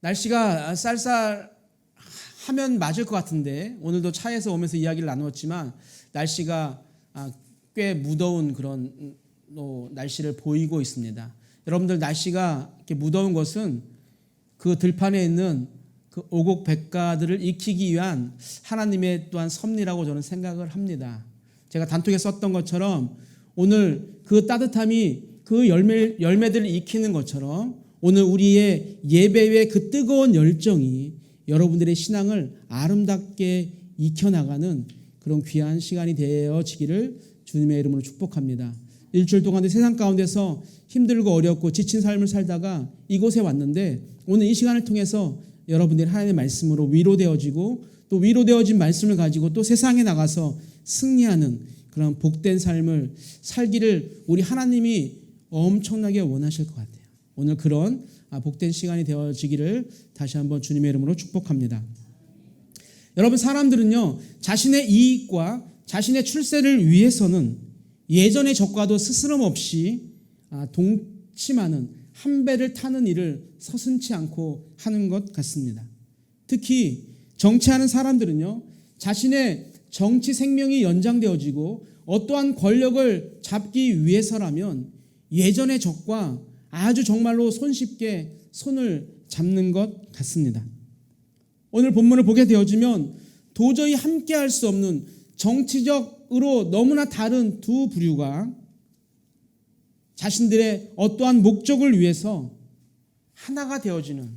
날씨가 쌀쌀하면 맞을 것 같은데 오늘도 차에서 오면서 이야기를 나누었지만 날씨가 꽤 무더운 그런 날씨를 보이고 있습니다. 여러분들 날씨가 이렇게 무더운 것은 그 들판에 있는 그 오곡백과들을 익히기 위한 하나님의 또한 섭리라고 저는 생각을 합니다. 제가 단톡에 썼던 것처럼 오늘 그 따뜻함이 그 열매들을 익히는 것처럼 오늘 우리의 예배의 그 뜨거운 열정이 여러분들의 신앙을 아름답게 익혀나가는 그런 귀한 시간이 되어지기를 주님의 이름으로 축복합니다. 일주일 동안의 세상 가운데서 힘들고 어렵고 지친 삶을 살다가 이곳에 왔는데 오늘 이 시간을 통해서 여러분들이 하나님의 말씀으로 위로되어지고 또 위로되어진 말씀을 가지고 또 세상에 나가서 승리하는 그런 복된 삶을 살기를 우리 하나님이 엄청나게 원하실 것 같아요. 오늘 그런 복된 시간이 되어지기를 다시 한번 주님의 이름으로 축복합니다. 여러분, 사람들은요 자신의 이익과 자신의 출세를 위해서는 예전의 적과도 스스럼 없이 동침하는 한 배를 타는 일을 서슴지 않고 하는 것 같습니다. 특히 정치하는 사람들은요 자신의 정치 생명이 연장되어지고 어떠한 권력을 잡기 위해서라면 예전의 적과 아주 정말로 손쉽게 손을 잡는 것 같습니다. 오늘 본문을 보게 되어지면 도저히 함께할 수 없는 정치적으로 너무나 다른 두 부류가 자신들의 어떠한 목적을 위해서 하나가 되어지는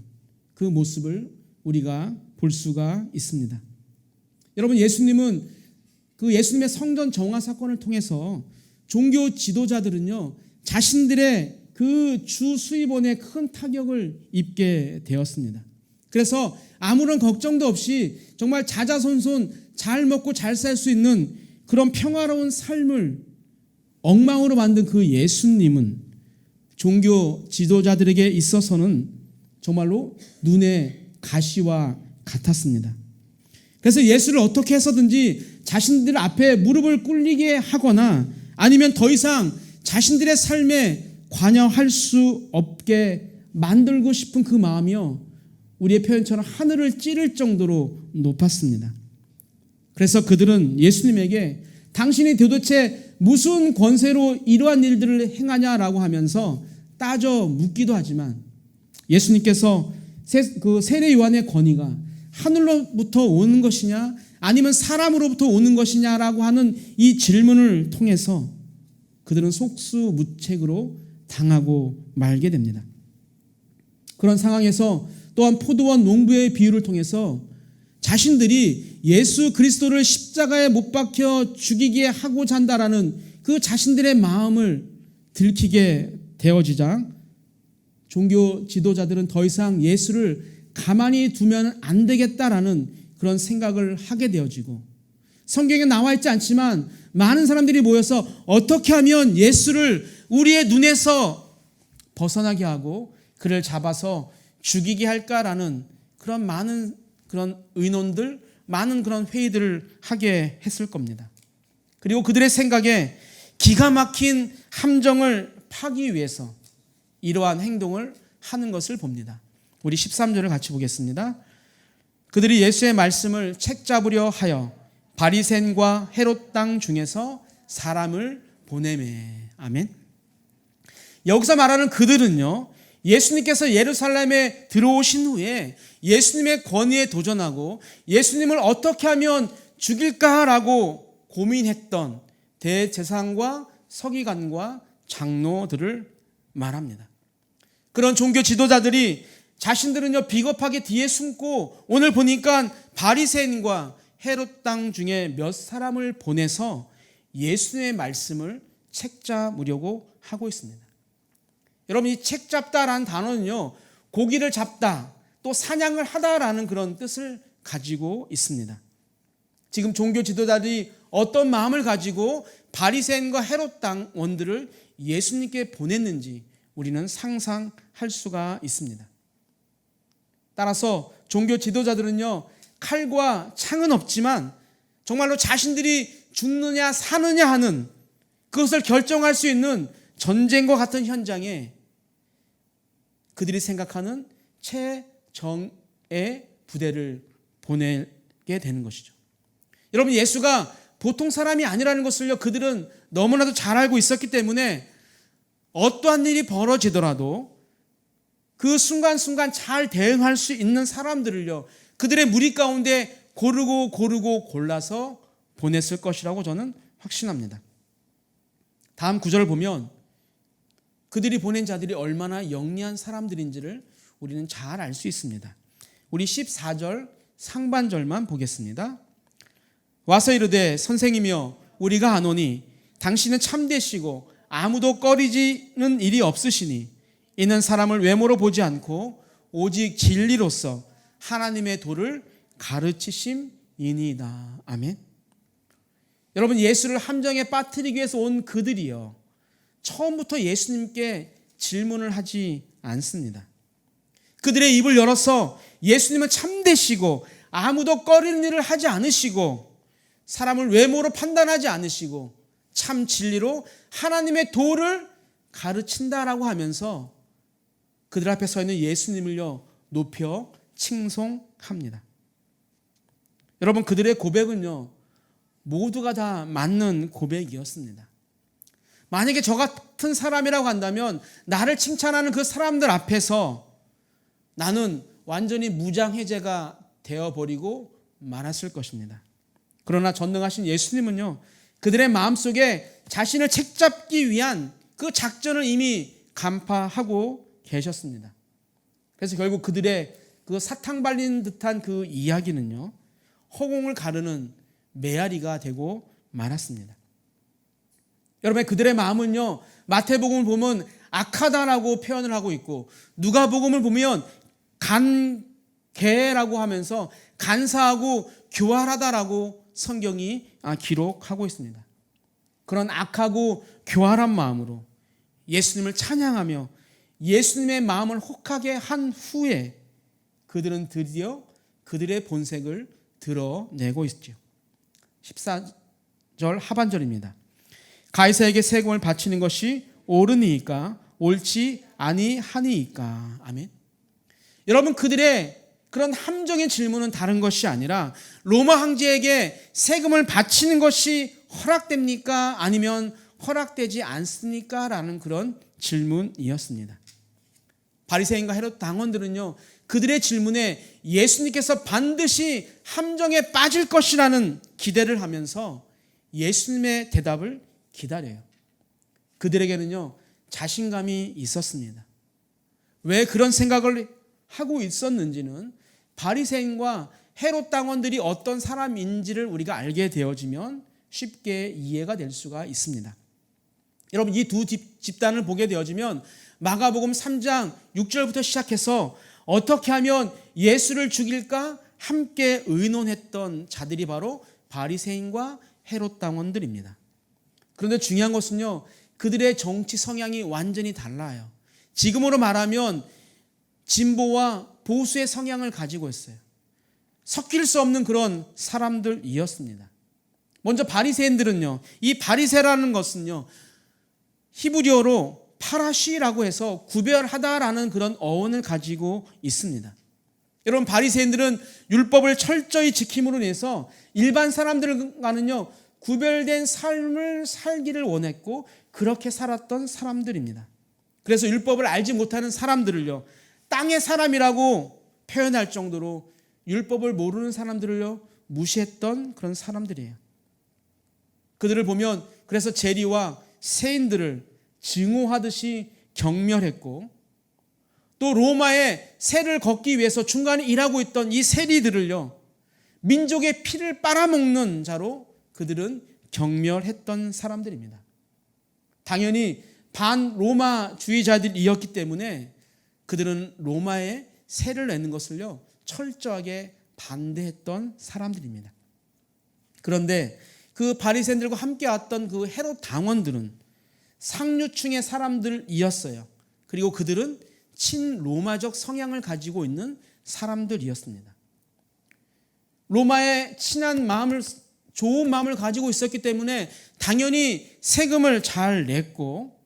그 모습을 우리가 볼 수가 있습니다. 여러분, 예수님은 그 예수님의 성전 정화 사건을 통해서 종교 지도자들은요 자신들의 그 주 수입원에 큰 타격을 입게 되었습니다. 그래서 아무런 걱정도 없이 정말 자자손손 잘 먹고 잘 살 수 있는 그런 평화로운 삶을 엉망으로 만든 그 예수님은 종교 지도자들에게 있어서는 정말로 눈의 가시와 같았습니다. 그래서 예수를 어떻게 해서든지 자신들 앞에 무릎을 꿇리게 하거나 아니면 더 이상 자신들의 삶에 관여할 수 없게 만들고 싶은 그 마음이요 우리의 표현처럼 하늘을 찌를 정도로 높았습니다. 그래서 그들은 예수님에게 당신이 도대체 무슨 권세로 이러한 일들을 행하냐라고 하면서 따져 묻기도 하지만 예수님께서 그 세례 요한의 권위가 하늘로부터 오는 것이냐 아니면 사람으로부터 오는 것이냐라고 하는 이 질문을 통해서 그들은 속수무책으로 당하고 말게 됩니다. 그런 상황에서 또한 포도원 농부의 비유를 통해서 자신들이 예수 그리스도를 십자가에 못 박혀 죽이게 하고자 한다라는 그 자신들의 마음을 들키게 되어지자 종교 지도자들은 더 이상 예수를 가만히 두면 안 되겠다라는 그런 생각을 하게 되어지고 성경에 나와 있지 않지만 많은 사람들이 모여서 어떻게 하면 예수를 우리의 눈에서 벗어나게 하고 그를 잡아서 죽이게 할까라는 그런 많은 그런 의논들, 많은 그런 회의들을 하게 했을 겁니다. 그리고 그들의 생각에 기가 막힌 함정을 파기 위해서 이러한 행동을 하는 것을 봅니다. 우리 13절을 같이 보겠습니다. 그들이 예수의 말씀을 책잡으려 하여 바리새인과 헤롯 땅 중에서 사람을 보내매. 아멘. 여기서 말하는 그들은요 예수님께서 예루살렘에 들어오신 후에 예수님의 권위에 도전하고 예수님을 어떻게 하면 죽일까라고 고민했던 대제사장과 서기관과 장로들을 말합니다. 그런 종교 지도자들이 자신들은요 비겁하게 뒤에 숨고 오늘 보니까 바리새인과 헤롯 땅 중에 몇 사람을 보내서 예수님의 말씀을 책잡으려고 하고 있습니다. 여러분, 이 책잡다라는 단어는요 고기를 잡다 또 사냥을 하다라는 그런 뜻을 가지고 있습니다. 지금 종교 지도자들이 어떤 마음을 가지고 바리새인과 헤롯 땅 원들을 예수님께 보냈는지 우리는 상상할 수가 있습니다. 따라서 종교 지도자들은요 칼과 창은 없지만 정말로 자신들이 죽느냐 사느냐 하는 그것을 결정할 수 있는 전쟁과 같은 현장에 그들이 생각하는 정의 부대를 보내게 되는 것이죠. 여러분, 예수가 보통 사람이 아니라는 것을요, 그들은 너무나도 잘 알고 있었기 때문에 어떠한 일이 벌어지더라도 그 순간순간 잘 대응할 수 있는 사람들을요, 그들의 무리 가운데 고르고 골라서 보냈을 것이라고 저는 확신합니다. 다음 구절을 보면 그들이 보낸 자들이 얼마나 영리한 사람들인지를 우리는 잘 알 수 있습니다. 우리 14절 상반절만 보겠습니다. 와서 이르되 선생이며 우리가 아노니 당신은 참되시고 아무도 꺼리지는 일이 없으시니 이는 사람을 외모로 보지 않고 오직 진리로서 하나님의 도를 가르치심이니이다. 아멘. 여러분, 예수를 함정에 빠뜨리기 위해서 온 그들이요, 처음부터 예수님께 질문을 하지 않습니다. 그들의 입을 열어서 예수님은 참되시고 아무도 꺼리는 일을 하지 않으시고 사람을 외모로 판단하지 않으시고 참 진리로 하나님의 도를 가르친다라고 하면서 그들 앞에 서 있는 예수님을요, 높여 칭송합니다. 여러분, 그들의 고백은요, 모두가 다 맞는 고백이었습니다. 만약에 저 같은 사람이라고 한다면 나를 칭찬하는 그 사람들 앞에서 나는 완전히 무장해제가 되어버리고 말았을 것입니다. 그러나 전능하신 예수님은요, 그들의 마음속에 자신을 책잡기 위한 그 작전을 이미 간파하고 계셨습니다. 그래서 결국 그들의 그 사탕 발린 듯한 그 이야기는요, 허공을 가르는 메아리가 되고 말았습니다. 여러분, 그들의 마음은요, 마태복음을 보면 악하다라고 표현을 하고 있고 누가복음을 보면 간계라고 하면서 간사하고 교활하다라고 성경이 기록하고 있습니다. 그런 악하고 교활한 마음으로 예수님을 찬양하며 예수님의 마음을 혹하게 한 후에 그들은 드디어 그들의 본색을 드러내고 있죠. 14절 하반절입니다. 가이사에게 세금을 바치는 것이 옳으니까 옳지 아니하니까. 아멘. 여러분, 그들의 그런 함정의 질문은 다른 것이 아니라 로마 황제에게 세금을 바치는 것이 허락됩니까? 아니면 허락되지 않습니까? 라는 그런 질문이었습니다. 바리새인과 헤롯 당원들은요, 그들의 질문에 예수님께서 반드시 함정에 빠질 것이라는 기대를 하면서 예수님의 대답을 기다려요. 그들에게는요, 자신감이 있었습니다. 왜 그런 생각을 하고 있었는지는 바리새인과 헤롯 당원들이 어떤 사람인지를 우리가 알게 되어지면 쉽게 이해가 될 수가 있습니다. 여러분, 이 두 집단을 보게 되어지면 마가복음 3장 6절부터 시작해서 어떻게 하면 예수를 죽일까 함께 의논했던 자들이 바로 바리새인과 헤롯 당원들입니다. 그런데 중요한 것은요, 그들의 정치 성향이 완전히 달라요. 지금으로 말하면 진보와 보수의 성향을 가지고 있어요. 섞일 수 없는 그런 사람들이었습니다. 먼저 바리새인들은요, 이 바리새라는 것은요, 히브리어로 파라시라고 해서 구별하다라는 그런 어원을 가지고 있습니다. 여러분, 바리새인들은 율법을 철저히 지킴으로 인해서 일반 사람들과는요, 구별된 삶을 살기를 원했고 그렇게 살았던 사람들입니다. 그래서 율법을 알지 못하는 사람들을요, 땅의 사람이라고 표현할 정도로 율법을 모르는 사람들을요, 무시했던 그런 사람들이에요. 그들을 보면 그래서 재리와 세인들을 증오하듯이 경멸했고, 또 로마의 세를 걷기 위해서 중간에 일하고 있던 이 세리들을요, 민족의 피를 빨아먹는 자로 그들은 경멸했던 사람들입니다. 당연히 반로마주의자들이었기 때문에 그들은 로마의 세를 내는 것을요, 철저하게 반대했던 사람들입니다. 그런데 그 바리새인들과 함께 왔던 그 헤롯 당원들은 상류층의 사람들이었어요. 그리고 그들은 친로마적 성향을 가지고 있는 사람들이었습니다. 로마에 친한 마음을, 좋은 마음을 가지고 있었기 때문에 당연히 세금을 잘 냈고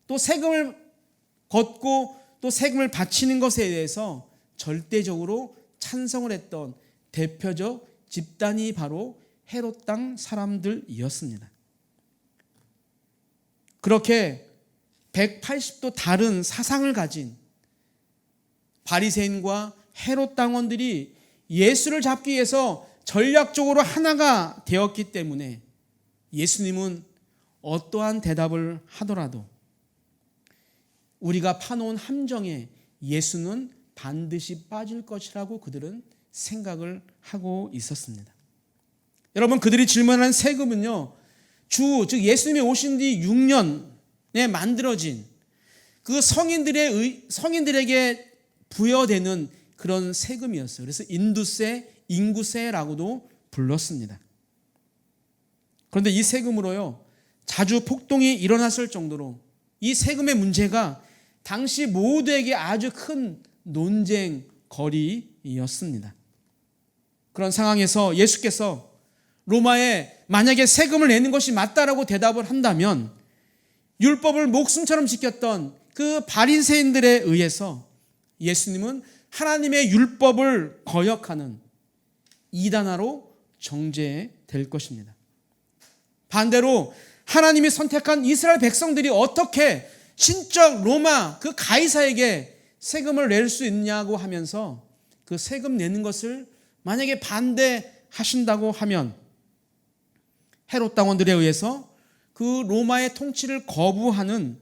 또 세금을 걷고 또 세금을 바치는 것에 대해서 절대적으로 찬성을 했던 대표적 집단이 바로 헤롯 땅 사람들이었습니다. 그렇게 180도 다른 사상을 가진 바리새인과 헤롯 당원들이 예수를 잡기 위해서 전략적으로 하나가 되었기 때문에 예수님은 어떠한 대답을 하더라도 우리가 파놓은 함정에 예수는 반드시 빠질 것이라고 그들은 생각을 하고 있었습니다. 여러분, 그들이 질문한 세금은요, 즉 예수님이 오신 뒤 6년에 만들어진 그 성인들에게 부여되는 그런 세금이었어요. 그래서 인두세, 인구세라고도 불렀습니다. 그런데 이 세금으로요, 자주 폭동이 일어났을 정도로 이 세금의 문제가 당시 모두에게 아주 큰 논쟁 거리였습니다. 그런 상황에서 예수께서 로마에 만약에 세금을 내는 것이 맞다라고 대답을 한다면 율법을 목숨처럼 지켰던 그 바리새인들에 의해서 예수님은 하나님의 율법을 거역하는 이단아로 정죄될 것입니다. 반대로 하나님이 선택한 이스라엘 백성들이 어떻게 신적 로마 그 가이사에게 세금을 낼 수 있냐고 하면서 그 세금 내는 것을 만약에 반대하신다고 하면 헤롯 당원들에 의해서 그 로마의 통치를 거부하는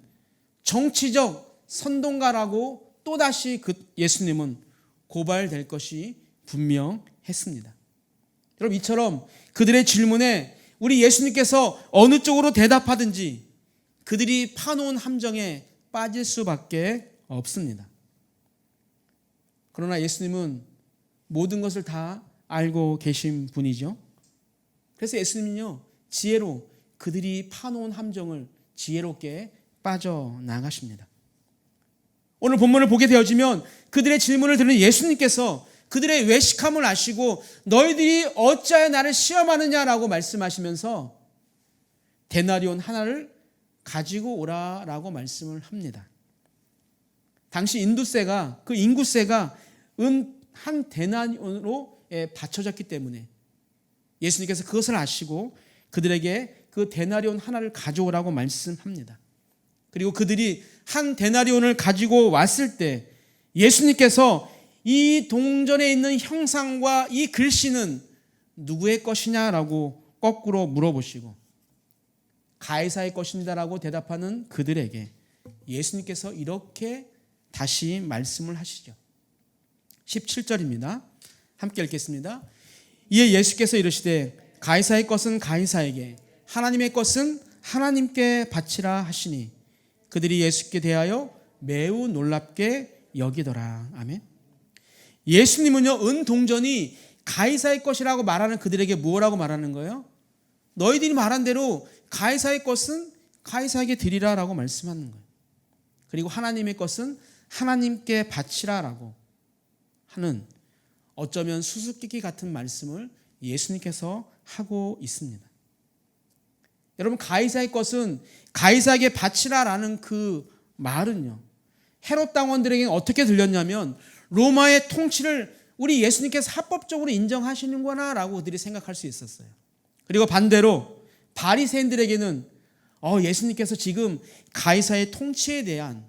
정치적 선동가라고 또다시 그 예수님은 고발될 것이 분명했습니다. 여러분, 이처럼 그들의 질문에 우리 예수님께서 어느 쪽으로 대답하든지 그들이 파놓은 함정에 빠질 수밖에 없습니다. 그러나 예수님은 모든 것을 다 알고 계신 분이죠. 그래서 예수님은요, 지혜로 그들이 파놓은 함정을 지혜롭게 빠져나가십니다. 오늘 본문을 보게 되어지면 그들의 질문을 들은 예수님께서 그들의 외식함을 아시고 너희들이 어찌하여 나를 시험하느냐라고 말씀하시면서 데나리온 하나를 가지고 오라라고 말씀을 합니다. 당시 인두세가 그 인구세가 은 한 데나리온으로 받쳐졌기 때문에 예수님께서 그것을 아시고 그들에게 그 데나리온 하나를 가져오라고 말씀합니다. 그리고 그들이 한 데나리온을 가지고 왔을 때 예수님께서 이 동전에 있는 형상과 이 글씨는 누구의 것이냐라고 거꾸로 물어보시고 가이사의 것입니다라고 대답하는 그들에게 예수님께서 이렇게 다시 말씀을 하시죠. 17절입니다. 함께 읽겠습니다. 이에 예수께서 이르시되 가이사의 것은 가이사에게 하나님의 것은 하나님께 바치라 하시니 그들이 예수께 대하여 매우 놀랍게 여기더라. 아멘. 예수님은요, 은동전이 가이사의 것이라고 말하는 그들에게 뭐라고 말하는 거예요? 너희들이 말한 대로 가이사의 것은 가이사에게 드리라라고 말씀하는 거예요. 그리고 하나님의 것은 하나님께 바치라라고 하는 어쩌면 수수께끼 같은 말씀을 예수님께서 하고 있습니다. 여러분, 가이사의 것은 가이사에게 바치라라는 그 말은요, 헤롯 당원들에게는 어떻게 들렸냐면 로마의 통치를 우리 예수님께서 합법적으로 인정하시는구나 라고 그들이 생각할 수 있었어요. 그리고 반대로 바리새인들에게는 예수님께서 지금 가이사의 통치에 대한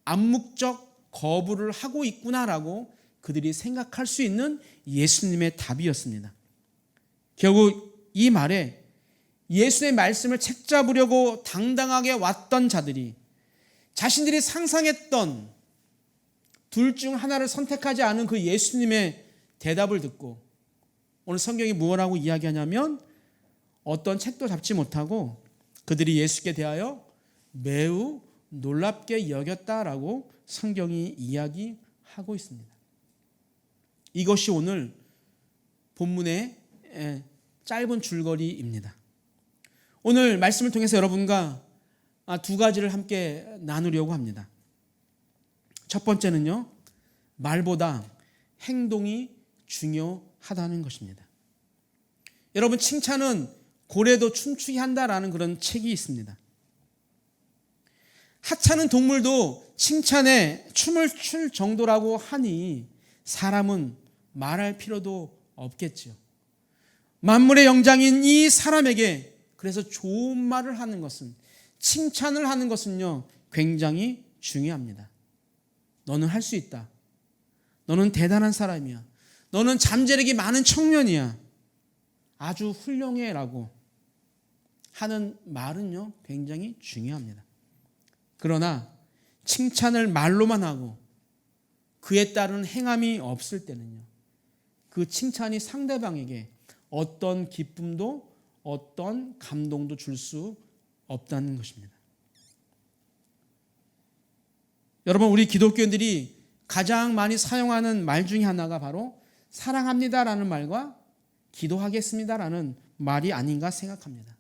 암묵적 거부를 하고 있구나라고 그들이 생각할 수 있는 예수님의 답이었습니다. 결국 이 말에 예수의 말씀을 책잡으려고 당당하게 왔던 자들이 자신들이 상상했던 둘 중 하나를 선택하지 않은 그 예수님의 대답을 듣고 오늘 성경이 무엇라고 이야기하냐면 어떤 책도 잡지 못하고 그들이 예수께 대하여 매우 놀랍게 여겼다라고 성경이 이야기하고 있습니다. 이것이 오늘 본문의 짧은 줄거리입니다. 오늘 말씀을 통해서 여러분과 두 가지를 함께 나누려고 합니다. 첫 번째는요, 말보다 행동이 중요하다는 것입니다. 여러분, 칭찬은 고래도 춤추게 한다라는 그런 책이 있습니다. 하찮은 동물도 칭찬에 춤을 출 정도라고 하니 사람은 말할 필요도 없겠지요. 만물의 영장인 이 사람에게 그래서 좋은 말을 하는 것은, 칭찬을 하는 것은요, 굉장히 중요합니다. 너는 할 수 있다. 너는 대단한 사람이야. 너는 잠재력이 많은 청년이야. 아주 훌륭해 라고 하는 말은요, 굉장히 중요합니다. 그러나 칭찬을 말로만 하고 그에 따른 행함이 없을 때는요, 그 칭찬이 상대방에게 어떤 기쁨도 어떤 감동도 줄 수 없다는 것입니다. 여러분, 우리 기독교인들이 가장 많이 사용하는 말 중에 하나가 바로 사랑합니다라는 말과 기도하겠습니다라는 말이 아닌가 생각합니다.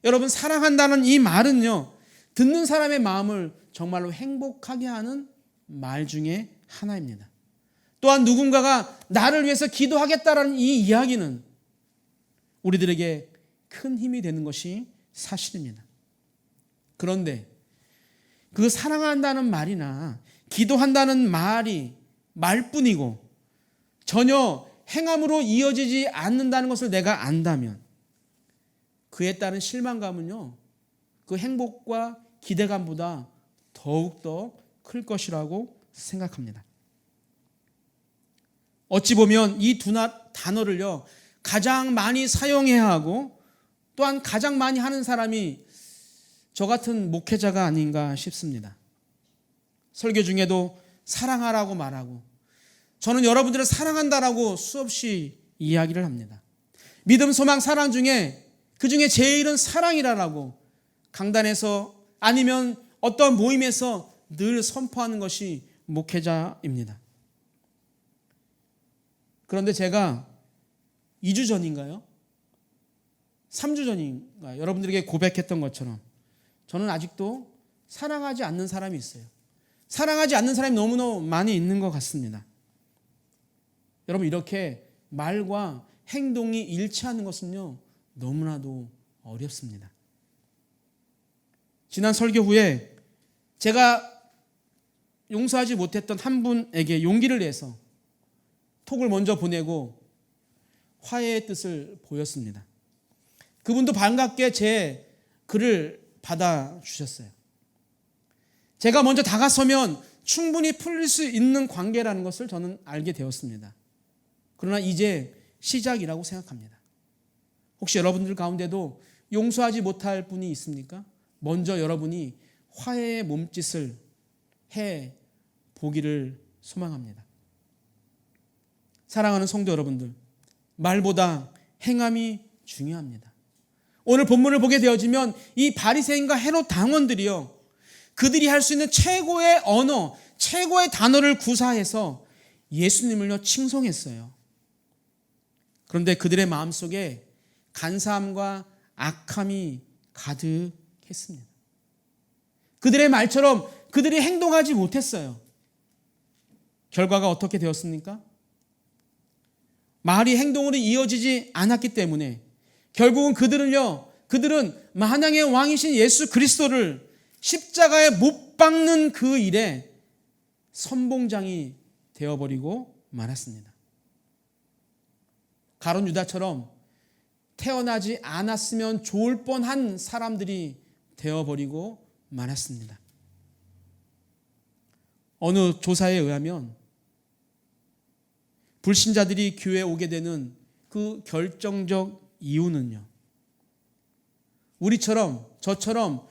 여러분, 사랑한다는 이 말은요, 듣는 사람의 마음을 정말로 행복하게 하는 말 중에 하나입니다. 또한 누군가가 나를 위해서 기도하겠다라는 이 이야기는 우리들에게 큰 힘이 되는 것이 사실입니다. 그런데 그 사랑한다는 말이나 기도한다는 말이 말뿐이고 전혀 행함으로 이어지지 않는다는 것을 내가 안다면 그에 따른 실망감은요, 그 행복과 기대감보다 더욱더 클 것이라고 생각합니다. 어찌 보면 이 두 단어를요, 가장 많이 사용해야 하고 또한 가장 많이 하는 사람이 저 같은 목회자가 아닌가 싶습니다. 설교 중에도 사랑하라고 말하고 저는 여러분들을 사랑한다라고 수없이 이야기를 합니다. 믿음, 소망, 사랑 중에 그 중에 제일은 사랑이라고 강단에서 아니면 어떤 모임에서 늘 선포하는 것이 목회자입니다. 그런데 제가 2주 전인가요? 3주 전인가 여러분들에게 고백했던 것처럼 저는 아직도 사랑하지 않는 사람이 있어요. 사랑하지 않는 사람이 너무너무 많이 있는 것 같습니다. 여러분, 이렇게 말과 행동이 일치하는 것은요, 너무나도 어렵습니다. 지난 설교 후에 제가 용서하지 못했던 한 분에게 용기를 내서 톡을 먼저 보내고 화해의 뜻을 보였습니다. 그분도 반갑게 제 글을 받아주셨어요. 제가 먼저 다가서면 충분히 풀릴 수 있는 관계라는 것을 저는 알게 되었습니다. 그러나 이제 시작이라고 생각합니다. 혹시 여러분들 가운데도 용서하지 못할 분이 있습니까? 먼저 여러분이 화해의 몸짓을 해 보기를 소망합니다. 사랑하는 성도 여러분들, 말보다 행함이 중요합니다. 오늘 본문을 보게 되어지면 이 바리새인과 헤롯 당원들이요, 그들이 할 수 있는 최고의 언어, 최고의 단어를 구사해서 예수님을요 칭송했어요. 그런데 그들의 마음속에 간사함과 악함이 가득했습니다. 그들의 말처럼 그들이 행동하지 못했어요. 결과가 어떻게 되었습니까? 말이 행동으로 이어지지 않았기 때문에 결국은 그들은 만왕의 왕이신 예수 그리스도를 십자가에 못 박는 그 일에 선봉장이 되어버리고 말았습니다. 가룟 유다처럼 태어나지 않았으면 좋을 뻔한 사람들이 되어버리고 말았습니다. 어느 조사에 의하면 불신자들이 교회에 오게 되는 그 결정적 이유는요, 우리처럼 저처럼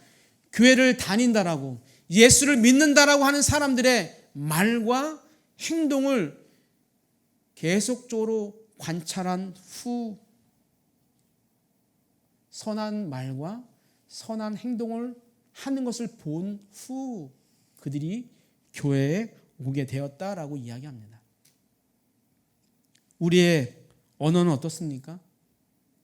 교회를 다닌다라고 예수를 믿는다라고 하는 사람들의 말과 행동을 계속적으로 관찰한 후 선한 말과 선한 행동을 하는 것을 본 후 그들이 교회에 오게 되었다라고 이야기합니다. 우리의 언어는 어떻습니까?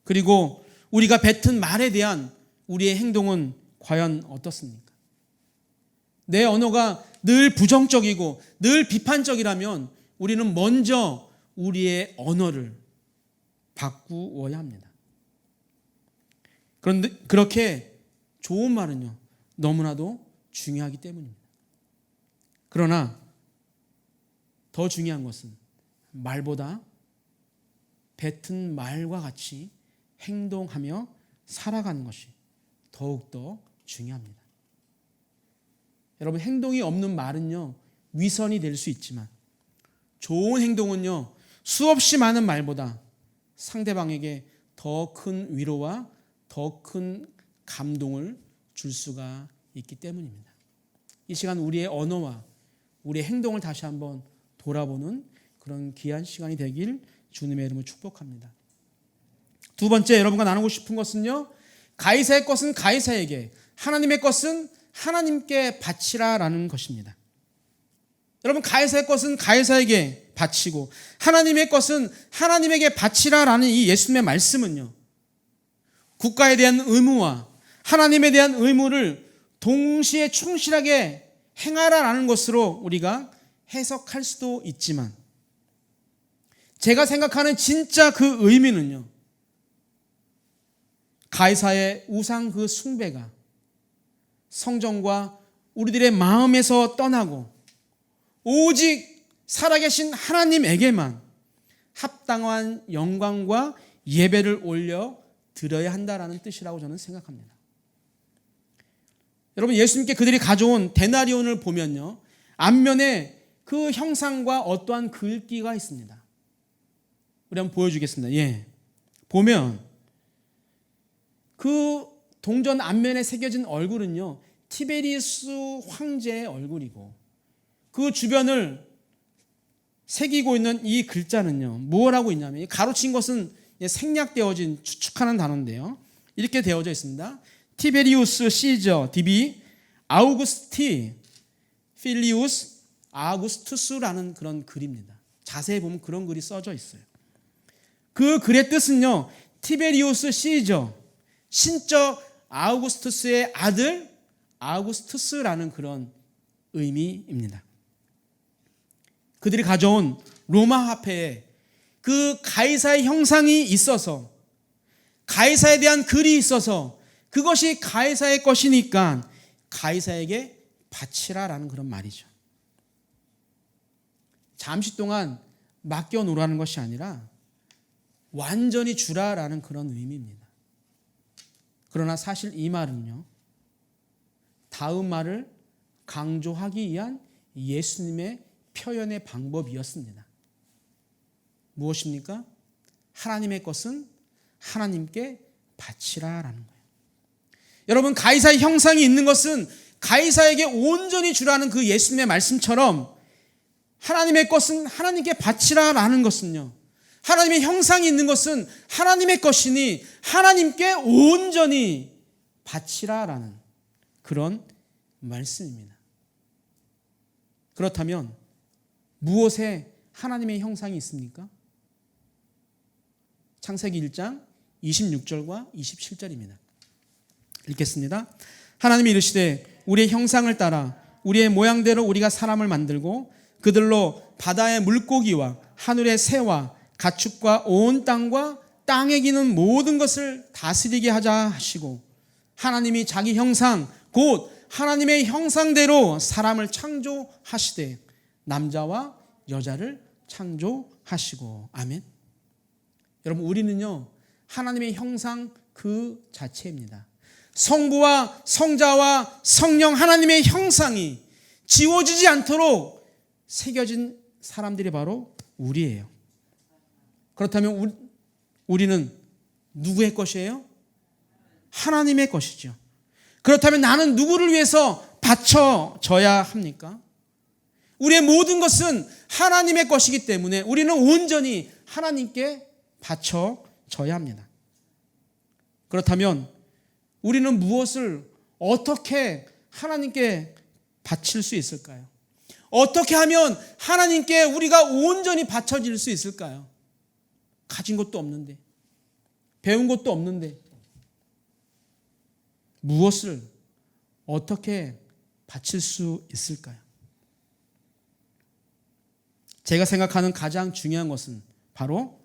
그리고 우리가 뱉은 말에 대한 우리의 행동은 과연 어떻습니까? 내 언어가 늘 부정적이고 늘 비판적이라면 우리는 먼저 우리의 언어를 바꾸어야 합니다. 그런데 그렇게 좋은 말은요, 너무나도 중요하기 때문입니다. 그러나 더 중요한 것은 말보다 뱉은 말과 같이 행동하며 살아가는 것이 더욱더 중요합니다. 여러분, 행동이 없는 말은요, 위선이 될 수 있지만 좋은 행동은요, 수없이 많은 말보다 상대방에게 더 큰 위로와 더 큰 감동을 줄 수가 있기 때문입니다. 이 시간 우리의 언어와 우리의 행동을 다시 한번 돌아보는 그런 귀한 시간이 되길 주님의 이름으로 축복합니다. 두 번째, 여러분과 나누고 싶은 것은요, 가이사의 것은 가이사에게, 하나님의 것은 하나님께 바치라라는 것입니다. 여러분, 가이사의 것은 가이사에게 바치고 하나님의 것은 하나님에게 바치라라는 이 예수님의 말씀은요, 국가에 대한 의무와 하나님에 대한 의무를 동시에 충실하게 행하라라는 것으로 우리가 해석할 수도 있지만, 제가 생각하는 진짜 그 의미는요, 가이사의 우상 그 숭배가 성전과 우리들의 마음에서 떠나고 오직 살아계신 하나님에게만 합당한 영광과 예배를 올려 드려야 한다라는 뜻이라고 저는 생각합니다. 여러분, 예수님께 그들이 가져온 데나리온을 보면요, 앞면에 그 형상과 어떠한 글귀가 있습니다. 우리 한번 보여주겠습니다. 예, 보면 그 동전 앞면에 새겨진 얼굴은요, 티베리우스 황제의 얼굴이고, 그 주변을 새기고 있는 이 글자는요, 뭐라고 있냐면, 가로친 것은 생략되어진 추측하는 단어인데요, 이렇게 되어져 있습니다. 티베리우스 시저 디비 아우구스티 필리우스 아구스투스라는 그런 글입니다. 자세히 보면 그런 글이 써져 있어요. 그 글의 뜻은요, 티베리우스 시저, 신적 아우구스투스의 아들 아우구스투스라는 그런 의미입니다. 그들이 가져온 로마 화폐에 그 가이사의 형상이 있어서, 가이사에 대한 글이 있어서 그것이 가이사의 것이니까 가이사에게 바치라라는 그런 말이죠. 잠시 동안 맡겨놓으라는 것이 아니라 완전히 주라라는 그런 의미입니다. 그러나 사실 이 말은요, 다음 말을 강조하기 위한 예수님의 표현의 방법이었습니다. 무엇입니까? 하나님의 것은 하나님께 바치라라는 거예요. 여러분, 가이사의 형상이 있는 것은 가이사에게 온전히 주라는 그 예수님의 말씀처럼, 하나님의 것은 하나님께 바치라라는 것은요, 하나님의 형상이 있는 것은 하나님의 것이니 하나님께 온전히 바치라라는 그런 말씀입니다. 그렇다면 무엇에 하나님의 형상이 있습니까? 창세기 1장 26절과 27절입니다. 읽겠습니다. 하나님이 이르시되 우리의 형상을 따라 우리의 모양대로 우리가 사람을 만들고 그들로 바다의 물고기와 하늘의 새와 가축과 온 땅과 땅에 기는 모든 것을 다스리게 하자 하시고, 하나님이 자기 형상 곧 하나님의 형상대로 사람을 창조하시되 남자와 여자를 창조하시고. 아멘. 여러분, 우리는요 하나님의 형상 그 자체입니다. 성부와 성자와 성령 하나님의 형상이 지워지지 않도록 새겨진 사람들이 바로 우리예요. 그렇다면 우리는 누구의 것이에요? 하나님의 것이죠. 그렇다면 나는 누구를 위해서 바쳐져야 합니까? 우리의 모든 것은 하나님의 것이기 때문에 우리는 온전히 하나님께 바쳐져야 합니다. 그렇다면 우리는 무엇을 어떻게 하나님께 바칠 수 있을까요? 어떻게 하면 하나님께 우리가 온전히 바쳐질 수 있을까요? 가진 것도 없는데, 배운 것도 없는데 무엇을 어떻게 바칠 수 있을까요? 제가 생각하는 가장 중요한 것은 바로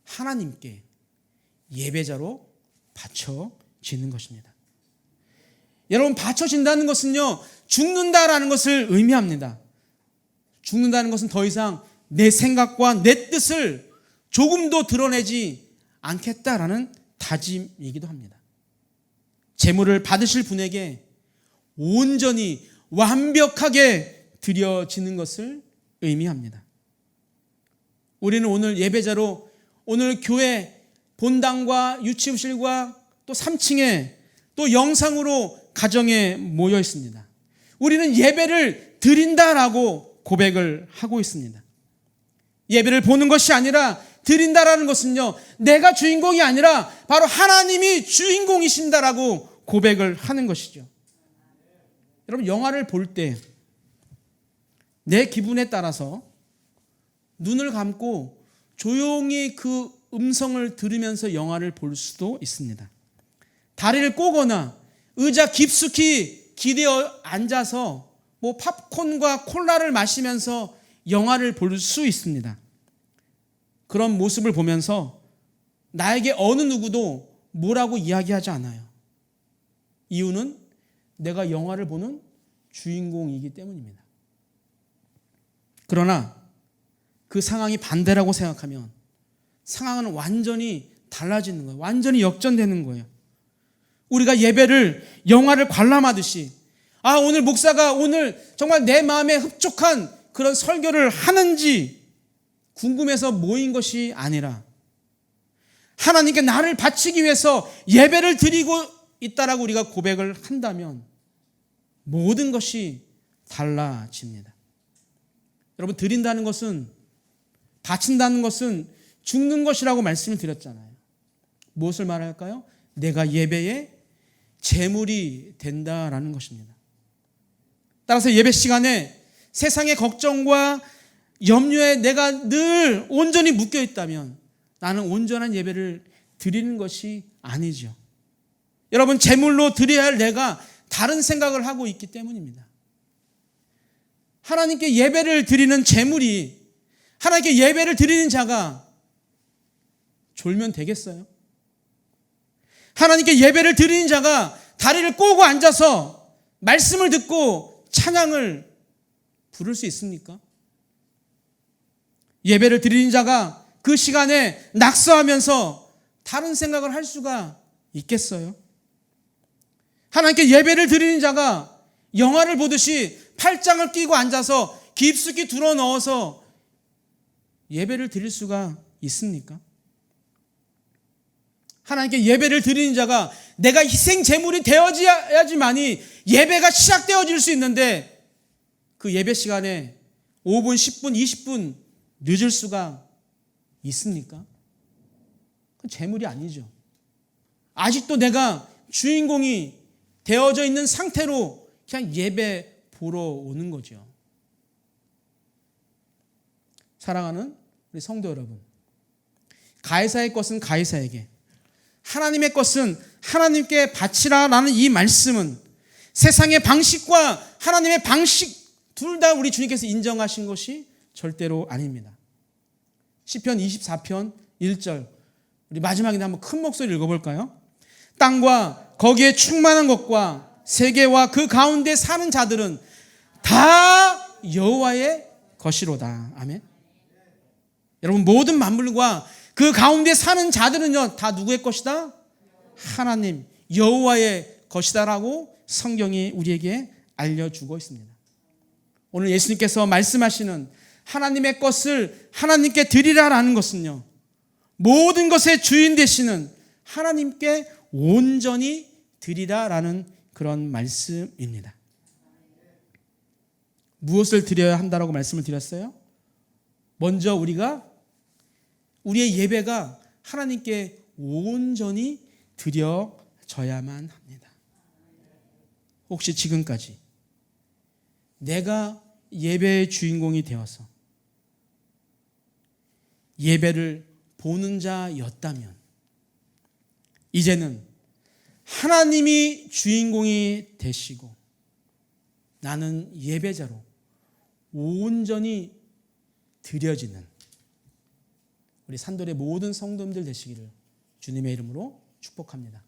하나님께 예배자로 바쳐지는 것입니다. 여러분, 바쳐진다는 것은요 죽는다라는 것을 의미합니다. 죽는다는 것은 더 이상 내 생각과 내 뜻을 조금도 드러내지 않겠다라는 다짐이기도 합니다. 제물을 받으실 분에게 온전히 완벽하게 드려지는 것을 의미합니다. 우리는 오늘 예배자로 오늘 교회 본당과 유치부실과 또 3층에 또 영상으로 가정에 모여 있습니다. 우리는 예배를 드린다라고 고백을 하고 있습니다. 예배를 보는 것이 아니라 드린다라는 것은요, 내가 주인공이 아니라 바로 하나님이 주인공이신다라고 고백을 하는 것이죠. 여러분, 영화를 볼 때 내 기분에 따라서 눈을 감고 조용히 그 음성을 들으면서 영화를 볼 수도 있습니다. 다리를 꼬거나 의자 깊숙이 기대어 앉아서 뭐 팝콘과 콜라를 마시면서 영화를 볼 수 있습니다. 그런 모습을 보면서 나에게 어느 누구도 뭐라고 이야기하지 않아요. 이유는 내가 영화를 보는 주인공이기 때문입니다. 그러나 그 상황이 반대라고 생각하면 상황은 완전히 달라지는 거예요. 완전히 역전되는 거예요. 우리가 예배를 영화를 관람하듯이 오늘 목사가 오늘 정말 내 마음에 흡족한 그런 설교를 하는지 궁금해서 모인 것이 아니라 하나님께 나를 바치기 위해서 예배를 드리고 있다라고 우리가 고백을 한다면 모든 것이 달라집니다. 여러분, 드린다는 것은, 바친다는 것은 죽는 것이라고 말씀을 드렸잖아요. 무엇을 말할까요? 내가 예배의 제물이 된다라는 것입니다. 따라서 예배 시간에 세상의 걱정과 염려에 내가 늘 온전히 묶여 있다면 나는 온전한 예배를 드리는 것이 아니죠. 여러분, 제물로 드려야 할 내가 다른 생각을 하고 있기 때문입니다. 하나님께 예배를 드리는 제물이, 하나님께 예배를 드리는 자가 졸면 되겠어요? 하나님께 예배를 드리는 자가 다리를 꼬고 앉아서 말씀을 듣고 찬양을 부를 수 있습니까? 예배를 드리는 자가 그 시간에 낙서하면서 다른 생각을 할 수가 있겠어요? 하나님께 예배를 드리는 자가 영화를 보듯이 팔짱을 끼고 앉아서 깊숙이 들어 넣어서 예배를 드릴 수가 있습니까? 하나님께 예배를 드리는 자가 내가 희생 제물이 되어야지만이 예배가 시작되어질 수 있는데 그 예배 시간에 5분, 10분, 20분 늦을 수가 있습니까? 그건 제물이 아니죠. 아직도 내가 주인공이 되어져 있는 상태로 그냥 예배 보러 오는 거죠. 사랑하는 우리 성도 여러분, 가이사의 것은 가이사에게, 하나님의 것은 하나님께 바치라라는 이 말씀은 세상의 방식과 하나님의 방식 둘 다 우리 주님께서 인정하신 것이 절대로 아닙니다. 시편 24편 1절, 우리 마지막에 한번 큰 목소리를 읽어볼까요? 땅과 거기에 충만한 것과 세계와 그 가운데 사는 자들은 다 여호와의 것이로다. 아멘. 여러분, 모든 만물과 그 가운데 사는 자들은요, 다 누구의 것이다? 하나님, 여호와의 것이다라고 성경이 우리에게 알려주고 있습니다. 오늘 예수님께서 말씀하시는 하나님의 것을 하나님께 드리라라는 것은요, 모든 것의 주인 되시는 하나님께 온전히 드리라라는 그런 말씀입니다. 무엇을 드려야 한다라고 말씀을 드렸어요? 먼저 우리의 예배가 하나님께 온전히 드려져야만 합니다. 혹시 지금까지 내가 예배의 주인공이 되어서 예배를 보는 자였다면 이제는 하나님이 주인공이 되시고 나는 예배자로 온전히 드려지는 우리 산돌의 모든 성도님들 되시기를 주님의 이름으로 축복합니다.